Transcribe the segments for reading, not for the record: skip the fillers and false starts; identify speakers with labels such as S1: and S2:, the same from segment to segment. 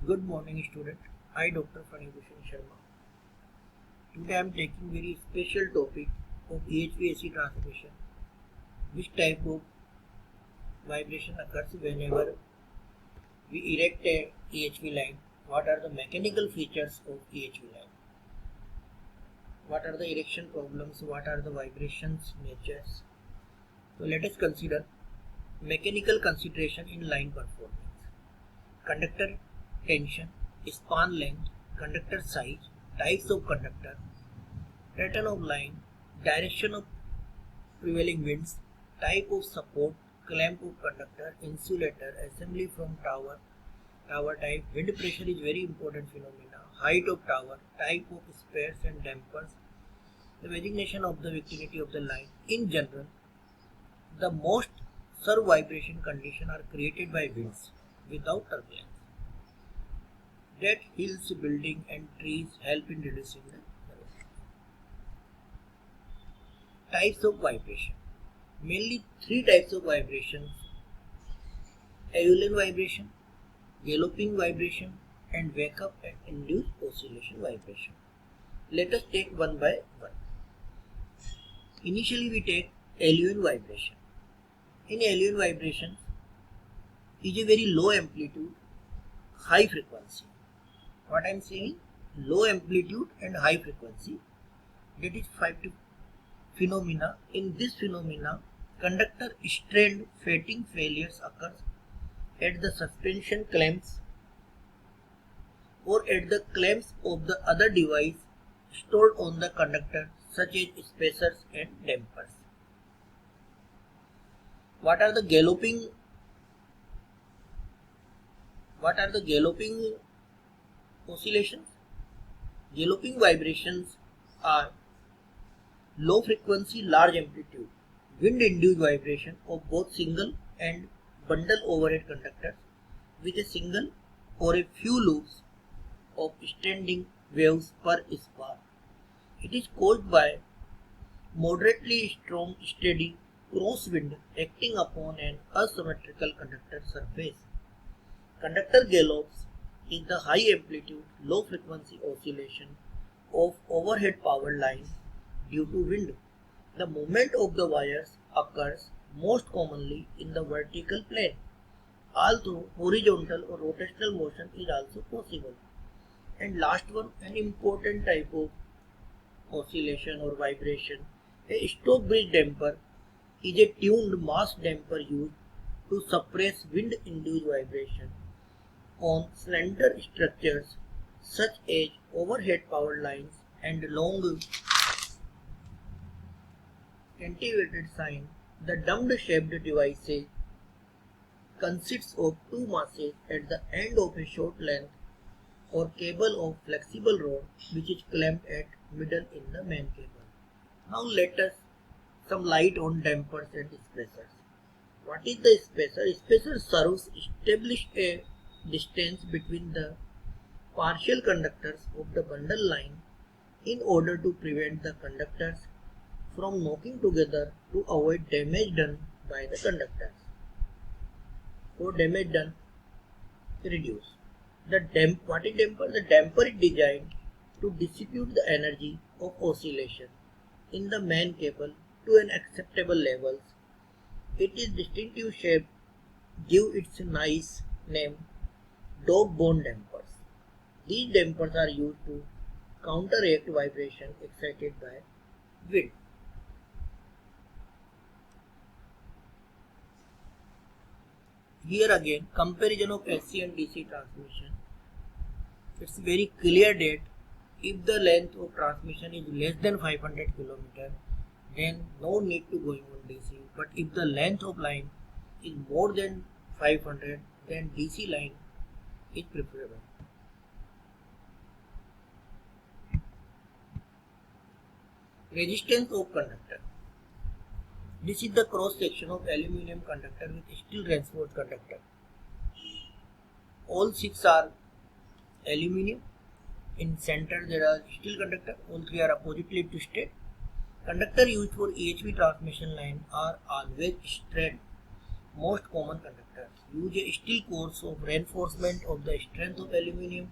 S1: Good morning, student. I, Dr. Fanibhushan Sharma. Today I am taking very special topic of HVAC transmission. Which type of vibration occurs whenever we erect a EHV line? What are the mechanical features of EHV line? What are the erection problems? What are the vibrations natures? So let us consider mechanical consideration in line performance. Conductor tension, span length, conductor size, types of conductor, pattern of line, direction of prevailing winds, type of support, clamp of conductor, insulator, assembly from tower, tower type, wind pressure is very important phenomena, height of tower, type of spares and dampers, the designation of the vicinity of the line. In general, the most surf vibration conditions are created by winds without turbulence. That hills, building and trees help in reducing the erosion. Types of vibration. Mainly three types of vibrations: aeolian vibration, galloping vibration, and wake up and induced oscillation vibration. Let us take one by one. Initially we take aeolian vibration. In aeolian vibration is a very low amplitude, high frequency. What I am saying? Low amplitude and high frequency. That is phenomena. In this phenomena, conductor strand fatting failures occurs at the suspension clamps or at the clamps of the other device stored on the conductor, such as spacers and dampers. What are the galloping oscillations? Galloping vibrations are low frequency, large amplitude, wind induced vibration of both single and bundle overhead conductors with a single or a few loops of standing waves per spark. It is caused by moderately strong steady crosswind acting upon an asymmetrical conductor surface. Conductor gallops is the high amplitude, low frequency oscillation of overhead power lines due to wind. The movement of the wires occurs most commonly in the vertical plane, although horizontal or rotational motion is also possible. And last one, an important type of oscillation or vibration, a stop bridge damper is a tuned mass damper used to suppress wind induced vibration on slender structures such as overhead power lines and long cantilevered sign. The domed shaped device consists of two masses at the end of a short length or cable of flexible rod which is clamped at middle in the main cable. Now let us some light on dampers and spacers. What is the spacer? Spacer serves establish a distance between the partial conductors of the bundle line in order to prevent the conductors from knocking together to avoid damage done by the conductors or damage done reduce. What is damper? The damper is designed to dissipate the energy of oscillation in the main cable to an acceptable levels. It is distinctive shape give its nice name dog bone dampers. These dampers are used to counteract vibration excited by wind. Here again comparison of AC and DC transmission. It's very clear that if the length of transmission is less than 500 km, then no need to going on DC. But if the length of line is more than 500, then DC line is preferable. Resistance of conductor. This is the cross section of aluminum conductor with steel reinforced conductor. All six are aluminum. In center there are steel conductor. All three are oppositely twisted. Conductor used for EHV transmission line are always straight most common conductors use a steel course of reinforcement of the strength of aluminum,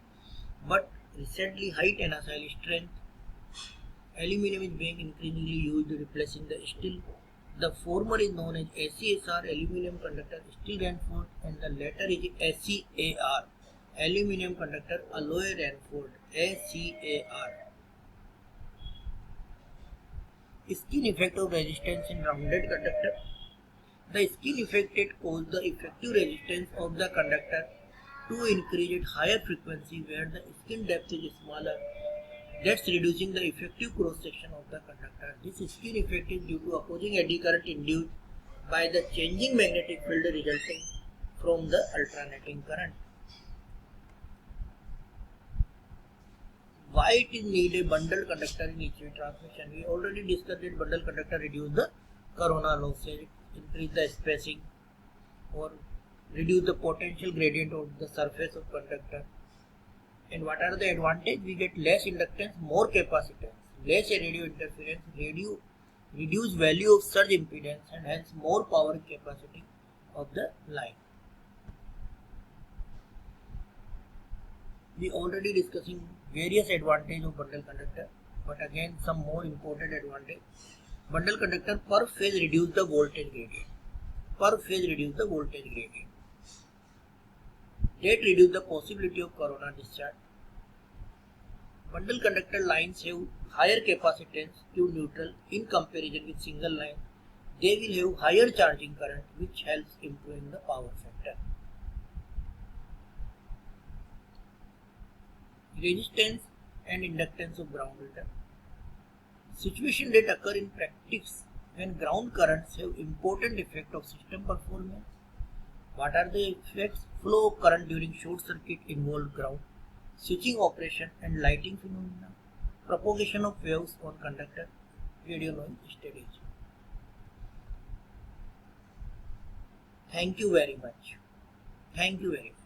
S1: but recently high tensile strength aluminum is being increasingly used, replacing the steel. The former is known as ACSR, aluminum conductor steel reinforced, and the latter is ACAR, aluminum conductor alloy reinforced, ACAR. Skin effect of resistance in rounded conductor. The skin effect causes the effective resistance of the conductor to increase at higher frequency where the skin depth is smaller, thus reducing the effective cross section of the conductor. This skin effect is due to opposing eddy current induced by the changing magnetic field resulting from the alternating current. Why it is needed bundle conductor in each-way transmission? We already discussed that bundle conductor reduce the corona losses, increase the spacing, or reduce the potential gradient of the surface of conductor. And what are the advantages? We get less inductance, more capacitance, less radio interference, reduced value of surge impedance, and hence more power capacity of the line. We already discussing various advantages of bundle conductor, but again some more important advantage. Bundle conductor per phase reduce the voltage gradient. Per phase reduce the voltage gradient. That reduce the possibility of corona discharge. Bundle conductor lines have higher capacitance to neutral in comparison with single line. They will have higher charging current, which helps improving the power factor. Resistance and inductance of ground return. Situation that occur in practice when ground currents have important effect of system performance. What are the effects? Flow of current during short circuit involved ground, switching operation and lighting phenomena, propagation of waves on conductor, radio noise studies. Thank you very much. Thank you very much.